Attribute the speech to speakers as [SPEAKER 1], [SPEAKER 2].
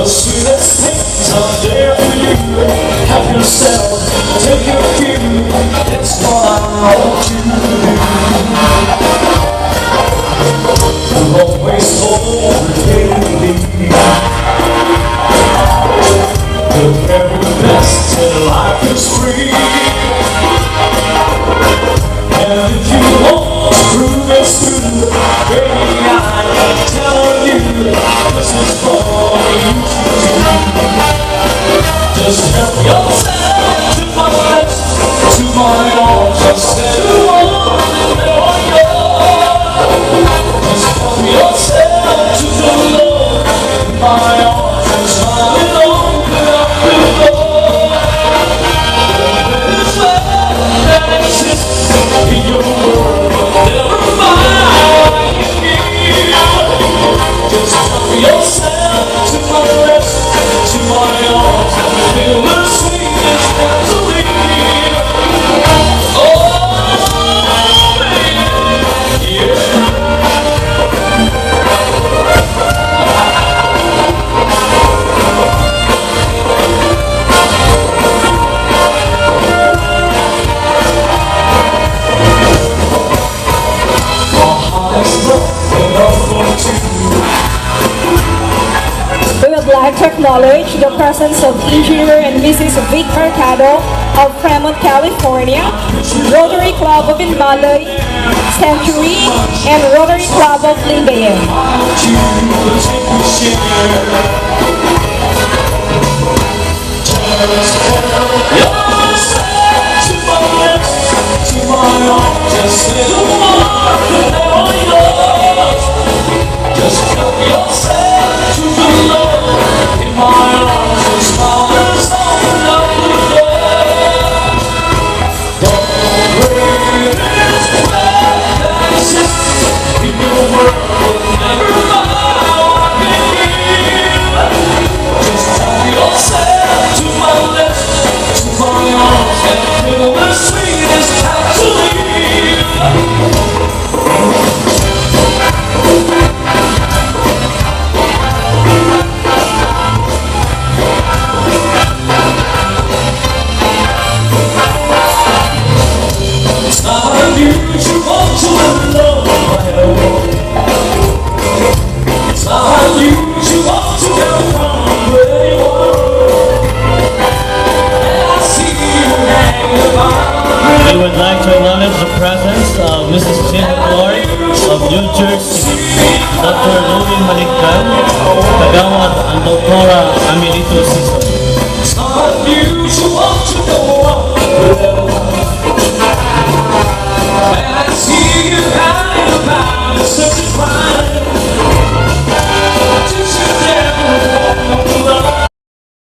[SPEAKER 1] sweetest things are there for you. Help yourself, take your cue. It's what I want you to do. You'll always overtake me. The very best in life is free. And if you want to prove it's true, baby, I'm telling you, this is for you to do. Just help yourself to my lips, to my arms, just say the one and all yours. Just help yourself to the Lord, my arms, and smile and open up the door. This love that exists in your world will never find you. Just help yourself to my lips, to my arms, and feel the sweetness gasoline. Oh, baby, yeah.
[SPEAKER 2] We would like to acknowledge the presence of Engineer and Mrs. Vic Mercado of Fremont, California, Rotary Club of Inmalay, Century, and Rotary Club of Lingayen.
[SPEAKER 1] Just help yourself to the Lord in my arms and smile and open up the door. The greatest love that exists in your world will never find you. Just help yourself to my lips, to my arms, and feel the sweetest gasoline.
[SPEAKER 3] We would like to acknowledge the presence of Mrs. Gentelmen of New Jersey, Dr. Louis Malikdan, Kagawad ang Doktora Amelito C.